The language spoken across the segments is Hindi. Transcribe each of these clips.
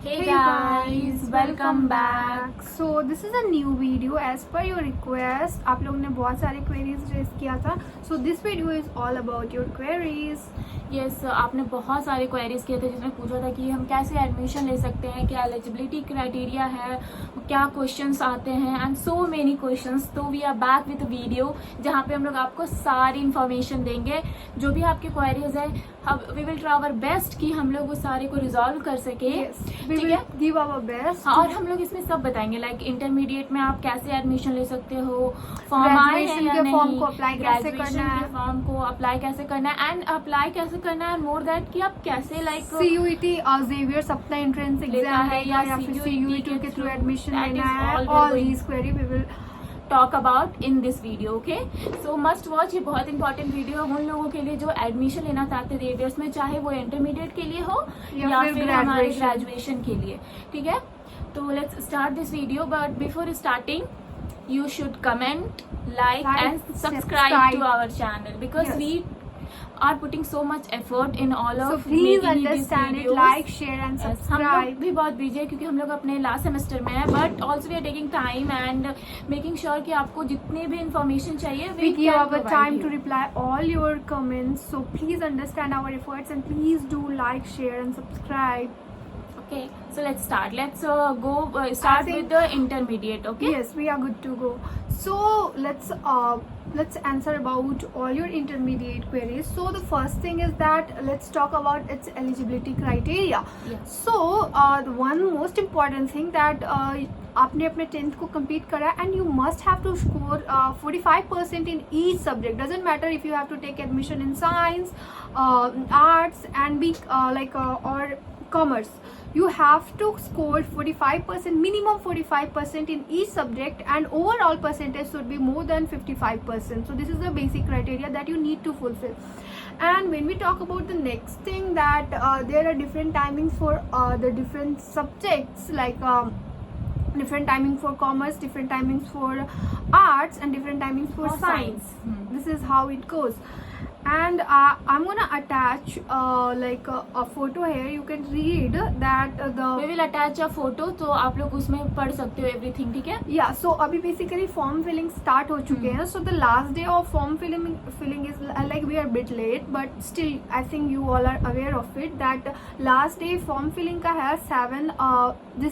Hey guys, welcome back. So this is a new video as per your request. आप लोगों ने बहुत सारे queries raise किया था. So this video is all about your queries. Yes, आपने बहुत सारे क्वेरीज किए थे जिसमें पूछा था कि हम कैसे एडमिशन ले सकते हैं, क्या एलिजिबिलिटी क्राइटेरिया है, क्या क्वेश्चंस आते हैं एंड सो मेनी क्वेश्चंस. तो we are back with video जहाँ पे हम लोग आपको सारी इन्फॉर्मेशन देंगे. जो भी आपकी क्वेरीज है we will try our best कि हम लोग वो सारे को रिजॉल्व कर सके. ठीक है, गिव आवर बेस्ट. और हम लोग इसमें सब बताएंगे लाइक इंटरमीडिएट में आप कैसे एडमिशन ले सकते हो, फॉर्म आए हैं या नहीं, फॉर्म को अप्लाई कैसे करना है, फॉर्म को अप्लाई कैसे करना है एंड अप्लाई कैसे करना है, मोर दैट कि आप कैसे लाइक सीयूईटी जेवियर्स अपना एंट्रेंस एग्जाम है या फिर सीयूईटी के थ्रू एडमिशन लेना है. All these query we will talk about in this video. Okay, so must watch. ये बहुत इंपॉर्टेंट वीडियो है उन लोगों के लिए जो एडमिशन लेना चाहते हैं जेवियर्स में, चाहे वो इंटरमीडिएट के लिए हो या फिर हमारे ग्रेजुएशन के लिए. ठीक है, तो let's start this video. But before starting you should comment, like and subscribe to our channel because we are putting so much effort in all of so please making understand these it, videos. like, share and हम subscribe. लोग भी बहुत बिजी है क्योंकि हम लोग अपने लास्ट सेमेस्टर में है, but also we are taking time and making sure कि आपको जितने भी इंफॉर्मेशन चाहिए we give our time to reply all your comments, so please understand our efforts and please do like, share and subscribe. Okay, so let's start. Let's go start with the intermediate. Okay, yes, we are good to go. So let's answer about all your intermediate queries. So the first thing is that let's talk about its eligibility criteria. Yes. So the one most important thing that आपने अपने 10th को complete करा and you must have to score 45% in each subject. Doesn't matter if you have to take admission in science, arts and be or commerce. You have to score 45%, minimum 45% in each subject, and overall percentage should be more than 55%. So this is the basic criteria that you need to fulfill. And when we talk about the next thing, that there are different timings for the different subjects, like different timing for commerce, different timings for arts and different timings for science. This is how it goes. And I'm gonna attach a photo here. You can read that we will attach a photo, तो आप लोग उसमें पढ़ सकते हो everything. ठीक है, yeah. So अभी basically form filling start हो चुके हैं. So the last day of form filling is like we are a bit late, but still I think you all are aware of it that last day form filling का है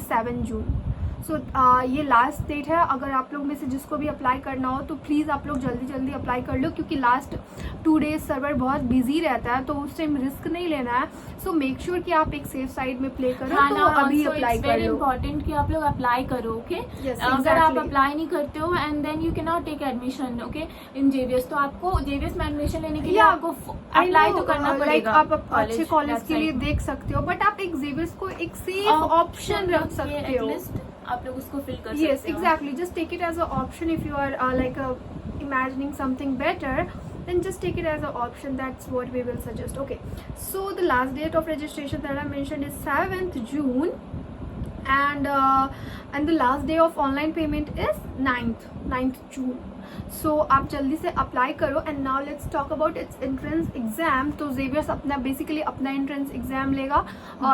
7 June. सो ये लास्ट डेट है. अगर आप लोग में से जिसको भी अप्लाई करना हो तो प्लीज़ आप लोग जल्दी अप्लाई कर लो, क्योंकि लास्ट 2 days सर्वर बहुत बिजी रहता है, तो उस टाइम रिस्क नहीं लेना है. सो मेक श्योर कि आप एक सेफ साइड में प्ले करो. तो अभी अप्लाई कर लो. वेरी इंपॉर्टेंट कि आप लोग अप्लाई करो. ओके, अगर आप अप्लाई नहीं करते हो and then you can not take admission okay in JVS, तो आपको जेवीएस में एडमिशन लेने के लिए आपको अप्लाई तो करना पड़ेगा. आप अच्छे कॉलेज के लिए देख सकते हो, बट आप एक जेवीएस को एक सेफ ऑप्शन रख सकते हो. आप लोग उसको फिल कर सकते हो. Yes, exactly. Just take it as an option if you are imagining something better. Then just take it as an option. That's what we will suggest. Okay. So the last date of registration that I mentioned is 7th June, and the last day of online payment is 9th June. सो आप जल्दी से अप्लाई करो. And now let's talk about it's entrance exam. तो जेवियर्स बेसिकली अपना एंट्रेंस एग्जाम लेगा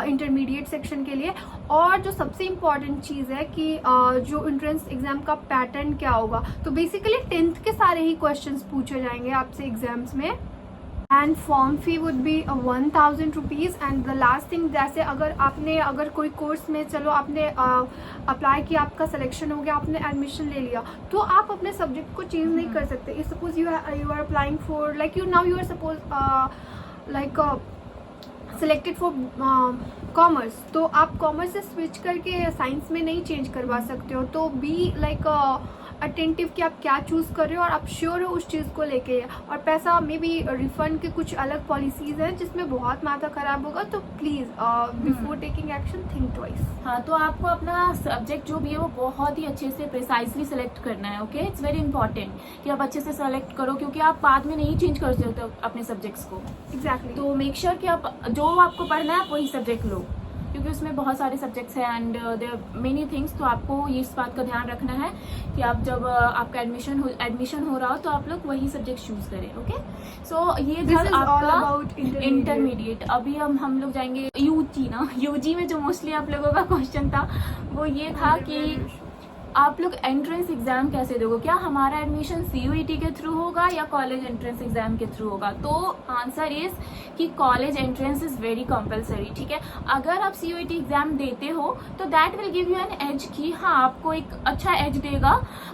इंटरमीडिएट सेक्शन के लिए. और जो सबसे इम्पॉर्टेंट चीज़ है कि जो एंट्रेंस एग्जाम का पैटर्न क्या होगा, तो बेसिकली 10th के सारे ही क्वेश्चंस पूछे जाएंगे आपसे एग्जाम्स में. And form fee would be 1000 rupees. And the last thing, जैसे अगर कोई कोर्स में चलो आपने अप्लाई किया, आपका सिलेक्शन हो गया, आपने एडमिशन ले लिया, तो आप अपने सब्जेक्ट को चेंज नहीं कर सकते. If suppose you are applying for you are suppose selected for commerce, तो आप कॉमर्स से स्विच करके साइंस में नहीं चेंज करवा सकते हो. तो बी अटेंटिव कि आप क्या चूज़ कर रहे हो और आप श्योर हो उस चीज़ को लेके. और पैसा मे बी रिफंड के कुछ अलग पॉलिसीज़ हैं जिसमें बहुत माथा खराब होगा. तो please before taking action think twice. हाँ, तो आपको अपना सब्जेक्ट जो भी है वो बहुत ही अच्छे से प्रिसाइजली सेलेक्ट करना है. ओके, इट्स वेरी इंपॉर्टेंट कि आप अच्छे से सेलेक्ट करो, क्योंकि आप बाद में नहीं चेंज कर सकते अपने सब्जेक्ट्स को. एग्जैक्टली. तो मेक श्योर कि आप जो आपको पढ़ना है आप वही सब्जेक्ट लो, क्योंकि उसमें बहुत सारे सब्जेक्ट्स हैं एंड देयर मेनी थिंग्स। तो आपको इस बात का ध्यान रखना है कि आप जब आपका एडमिशन हो रहा हो तो आप लोग वही सब्जेक्ट चूज करें। ओके, सो ये था आपका इंटरमीडिएट। अभी हम लोग जाएंगे यूजी में जो मोस्टली आप लोगों का क्वेश्चन था वो ये था कि आप लोग एंट्रेंस एग्जाम कैसे दोगे, क्या हमारा एडमिशन CUET के थ्रू होगा या कॉलेज एंट्रेंस एग्जाम के थ्रू होगा। तो आंसर इज कि college entrance is very compulsory. ठीक है, अगर आप CUET एग्जाम देते हो तो that will give you an edge कि हाँ आपको एक अच्छा एज देगा।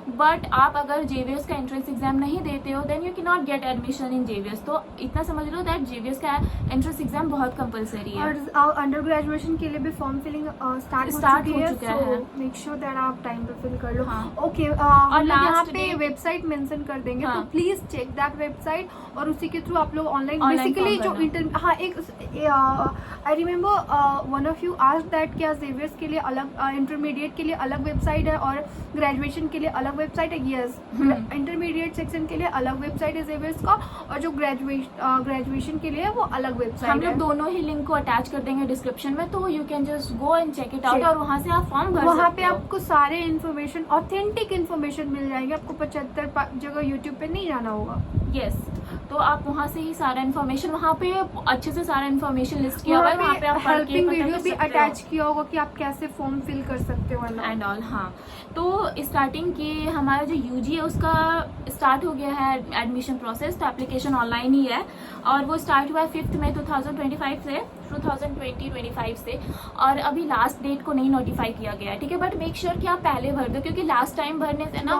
बट आप अगर JVS का एंट्रेंस एग्जाम नहीं देते हो then you can not get admission in JVS। तो इतना समझ लो दैट JVS का एंट्रेंस एग्जाम बहुत कंपलसरी है। और अंडर ग्रेजुएशन के लिए भी फॉर्म फिलिंग स्टार्ट हो चुका है। मेक श्योर दैट आप टाइम पे फिल कर लो। ओके, और यहाँ पे वेबसाइट मेंशन कर देंगे, तो प्लीज चेक दैट वेबसाइट और उसी के थ्रू आप लोग ऑनलाइन बेसिकली जो I remember one of you asked that क्या जेवियर्स के लिए अलग, इंटरमीडिएट के लिए अलग वेबसाइट है और ग्रेजुएशन के लिए अलग वेबसाइट है। यस, इंटरमीडिएट सेक्शन के लिए अलग वेबसाइट है जेवियर्स का, और जो ग्रेजुएशन के लिए वो अलग वेबसाइट है। हम लोग दोनों ही लिंक को अटैच कर देंगे डिस्क्रिप्शन में, तो you can just go and check it out और वहाँ से आप फॉर्म भर सकते हो। वहाँ पे आपको सारे इन्फॉर्मेशन, ऑथेंटिक इन्फॉर्मेशन मिल जाएंगे। आपको 75 जगह यूट्यूब पे नहीं जाना होगा। यस, तो आप वहाँ से ही सारा इन्फॉर्मेशन, वहाँ पे अच्छे से सारा इन्फॉर्मेशन लिस्ट किया हुआ है। वहाँ पे आप हेल्पिंग वीडियो भी अटैच किया होगा कि आप कैसे फॉर्म फिल कर सकते हो एंड ऑल। हाँ, तो स्टार्टिंग की हमारा जो UG है उसका स्टार्ट हो गया है एडमिशन प्रोसेस। तो एप्लीकेशन ऑनलाइन ही है और वो स्टार्ट हुआ है 5 मई 2025 से 2020-25 से, और अभी लास्ट डेट को नहीं नोटिफाई किया गया है। ठीक है, बट मेक श्योर कि आप पहले भर दो, क्योंकि लास्ट टाइम भरने से ना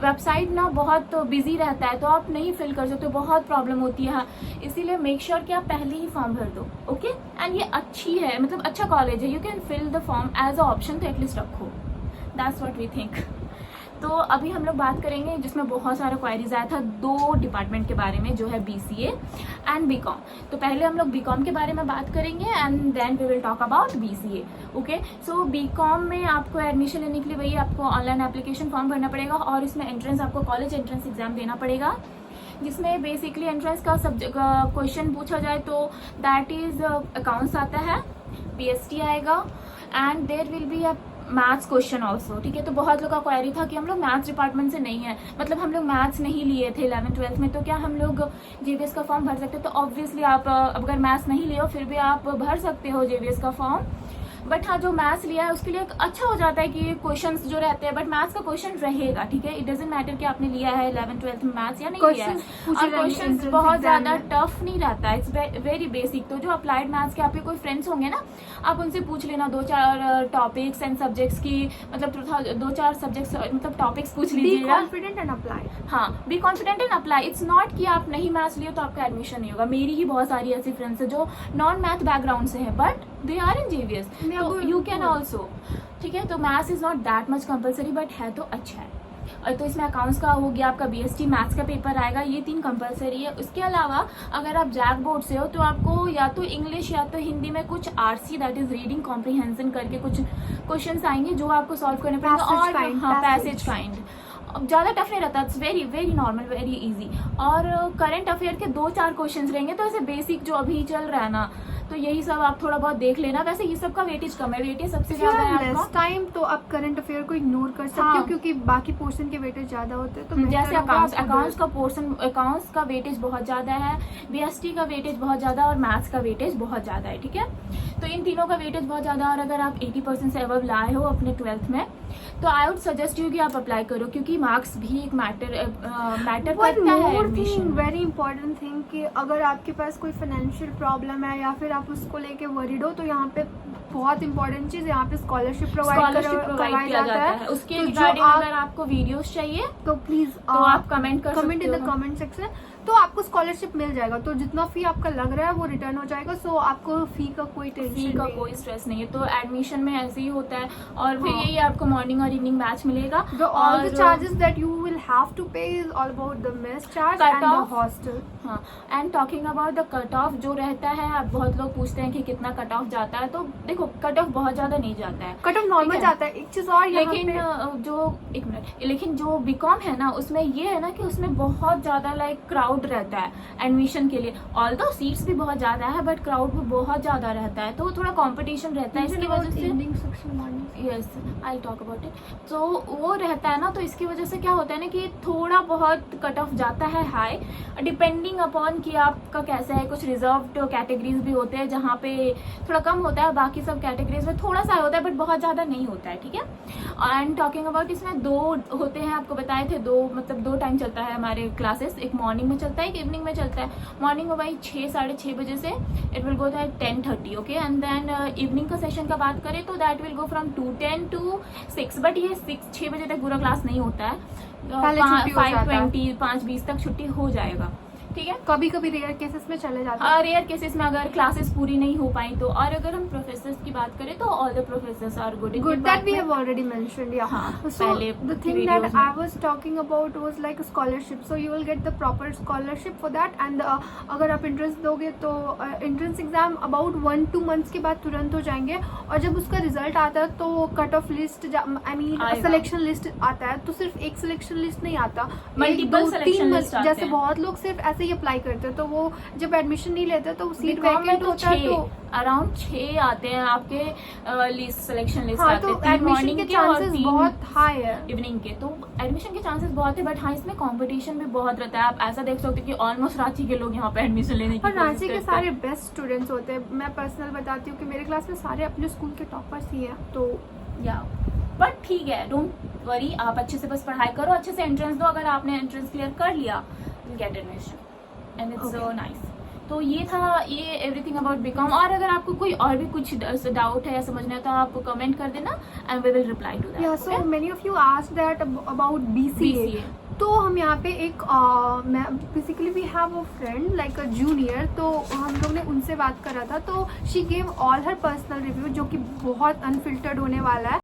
वेबसाइट ना बहुत बिजी रहता है, तो आप नहीं फिल कर सकते, बहुत प्रॉब्लम होती है। इसीलिए मेक श्योर कि आप पहले ही फॉर्म भर दो। ओके, एंड ये अच्छी है, मतलब अच्छा कॉलेज है, you can fill the form as a option, तो एटलीस्ट रखो। That's what we think. तो अभी हम लोग बात करेंगे जिसमें बहुत सारा क्वायरीज आया था 2 डिपार्टमेंट के बारे में, जो है BCA एंड BCom। तो पहले हम लोग BCom के बारे में बात करेंगे and then we will talk about BCA। Okay, so BCom में आपको एडमिशन लेने के लिए वही आपको ऑनलाइन एप्लीकेशन फॉर्म भरना पड़ेगा और इसमें एंट्रेंस, आपको कॉलेज एंट्रेंस एग्जाम देना पड़ेगा, जिसमें बेसिकली एंट्रेंस का सब्जेक्ट क्वेश्चन पूछा जाए तो दैट इज अकाउंट्स आता है, BST आएगा and there will be a maths question also. ठीक है, तो बहुत लोग का क्वेरी था कि हम लोग मैथ्स डिपार्टमेंट से नहीं है, मतलब हम लोग मैथ्स नहीं लिए थे 11th-12th में, तो क्या हम लोग JVS का फॉर्म भर सकते हैं। तो ऑब्वियसली आप अगर मैथ्स नहीं लिए हो फिर भी आप भर सकते हो JVS का फॉर्म। बट हाँ, जो मैथ्स लिया है उसके लिए अच्छा हो जाता है कि क्वेश्चंस जो रहते हैं, बट मैथ्स का क्वेश्चन रहेगा। ठीक है, इट डजंट मैटर कि आपने लिया है 11th-12th में मैथ्स या नहीं लिया है, और क्वेश्चंस बहुत ज्यादा टफ नहीं रहता है, इट्स वेरी बेसिक। तो जो अप्लाइड मैथ्स के आपके कोई फ्रेंड्स होंगे ना, आप उनसे पूछ लेना 2-4 टॉपिक्स एंड सब्जेक्ट्स की, मतलब 2-4 सब्जेक्ट्स मतलब टॉपिक्स पूछ लीजिएगा। Be confident and apply. हाँ, be confident and apply. It's not कि आप नहीं मैथ्स लिए तो आपका एडमिशन नहीं होगा। मेरी ही बहुत सारी ऐसी फ्रेंड्स है जो नॉन मैथ बैकग्राउंड से है but they are in JVS, तो यू कैन ऑल्सो। ठीक है, तो maths is not that much compulsory, but है तो अच्छा है। और तो इसमें अकाउंट्स का हो गया, आपका BST मैथ्स का पेपर आएगा, ये 3 कंपलसरी है। उसके अलावा अगर आप जैक बोर्ड से हो तो आपको या तो इंग्लिश या तो हिंदी में कुछ RC that is reading comprehension करके कुछ क्वेश्चंस आएंगे जो आपको सॉल्व करने पड़ेंगे। और हाँ, पैसेज फाइंड ज़्यादा टफ नहीं रहता, it's very very normal, very easy. और करंट अफेयर के 2-4 क्वेश्चंस रहेंगे, तो ऐसे बेसिक जो अभी चल रहा है ना, तो यही सब आप थोड़ा बहुत देख लेना। वैसे ये सब का वेटेज कम है, वेटेज सबसे ज्यादा है आपका टाइम, तो आप करंट अफेयर को इग्नोर कर सकते हो क्योंकि बाकी पोर्शन के वेटेज ज्यादा होते हैं। तो जैसे अकाउंट्स का पोर्शन, अकाउंट्स का वेटेज बहुत ज्यादा है, BST का वेटेज बहुत ज्यादा और मैथ्स का वेटेज बहुत ज्यादा है। ठीक है, तो इन तीनों का वेटेज बहुत ज्यादा, और अगर आप 80% से अबव लाए हो अपने 12th में तो आई वुड सजेस्ट यू कि आप अप्लाई करो, क्योंकि मार्क्स भी एक मैटर करता है। वेरी इंपॉर्टेंट थिंग कि अगर आपके पास कोई फाइनेंशियल प्रॉब्लम है या फिर आप उसको लेके वरीड हो, तो यहाँ पे बहुत इंपॉर्टेंट चीज, यहाँ पे स्कॉलरशिप प्रोवाइड किया जाता है। उसके रिगार्डिंग अगर आपको वीडियोस चाहिए तो प्लीज तो आप comment in the comment section, तो आपको स्कॉलरशिप मिल जाएगा। तो जितना फी आपका लग रहा है वो रिटर्न हो जाएगा, सो आपको फी का कोई टेंशन, कोई स्ट्रेस नहीं है। तो एडमिशन में ऐसे ही होता है, और फिर यही आपको मॉर्निंग और इवनिंग बैच मिलेगा। All the charges that you will have to pay is all about the mess charge and the hostel. हाँ, and talking about the cut off जो रहता है, अब बहुत लोग पूछते हैं कि कितना कट ऑफ जाता है, तो देखो कट ऑफ बहुत ज्यादा नहीं जाता है, कट ऑफ नॉर्मल जाता है। एक चीज और यहाँ लेकिन पे जो एक मिनट, लेकिन जो बीकॉम है ना उसमें ये है ना कि उसमें बहुत ज्यादा लाइक क्राउड रहता है एडमिशन के लिए, ऑल्दो सीट्स भी बहुत ज्यादा है बट क्राउड भी बहुत ज्यादा रहता है, तो थोड़ा कंपटीशन रहता है, इसकी वजह से yes I talk about it. तो वो रहता है ना, तो इसकी वजह से क्या होता है ना कि थोड़ा बहुत कट ऑफ जाता है हाई, डिपेंडिंग अपॉन कि आपका कैसा है। कुछ रिजर्व्ड कैटेगरीज भी होते हैं जहाँ पे थोड़ा कम होता है, बाकी सब कैटेगरीज में थोड़ा सा होता है बट बहुत ज्यादा नहीं होता है, ठीक है। एंड टॉकिंग अबाउट इसमें 2 होते हैं, आपको बताए थे 2, मतलब 2 टाइम चलता है हमारे क्लासेस, एक मॉर्निंग में चलता है, एक इवनिंग में चलता है। मॉर्निंग में भाई 6-6:30 बजे से it will go that 10:30, okay, and then evening का सेशन का बात करें तो that will go from 2:10 to 6, but ये 6 बजे तक पूरा क्लास नहीं होता है, 5:20 5:20 तक छुट्टी हो जाएगा, ठीक है। कभी कभी रेयर केसेस में चले जाते हैं, रेयर केसेस में अगर क्लासेस पूरी नहीं हो पाई तो। और अगर हम प्रोफेसर्स की बात करें तो all the professors are good that we have already mentioned, yeah. हाँ, So पहले the thing videos that में। I was talking about was like a scholarship, so you will get the proper scholarship for that, and अगर आप entrance दोगे तो entrance exam about 1-2 months के बाद तुरंत हो जाएंगे, और जब उसका रिजल्ट आता है तो cut off list, I mean selection list आता है, तो सिर्फ एक सिलेक्शन लिस्ट नहीं आता, Multiple selection list आते जैसे हैं। बहुत लोग सिर्फ ऐसे ही अप्लाई करते हैं, तो वो जब एडमिशन नहीं लेते तो सीट बीकॉम में वैकेंट तो होता है, 6 तो अराउंड 6 आते हैं आपके लिस्ट, सिलेक्शन लिस्ट हाँ, आते तो हैं, 3 एडमिशन मॉर्निंग के के और चांसेस 3 बहुत हाई है। इवनिंग के, तो एडमिशन के चांसेस बहुत है, बट हाँ इसमें कंपटीशन भी बहुत रहता है। आप ऐसा देख सकते हो कि ऑलमोस्ट रांची के लोग यहाँ पे एडमिशन लेने की और कोशिश रांची के करते हैं। सारे बेस्ट स्टूडेंट्स होते हैं। मैं पर्सनल बताती हूँ कि मेरे क्लास में सारे अपने स्कूल के टॉपर्स ही हैं, तो या बट ठीक है, डोंट वरी, आप अच्छे से बस पढ़ाई करो, अच्छे से एंट्रेंस दो, अगर आपने एंट्रेंस क्लियर कर लिया will get admission and it's so nice. तो ये था ये एवरीथिंग अबाउट बीकॉम। और अगर आपको कोई और भी कुछ डाउट है या समझना है तो आप कमेंट कर देना and we will reply to that. या so many of you asked that about BCA। तो हम यहाँ पे एक basically we have a friend like a junior, तो हम लोग ने उनसे बात करा था, तो she gave all her personal review जो कि बहुत अनफिल्टर्ड होने वाला है।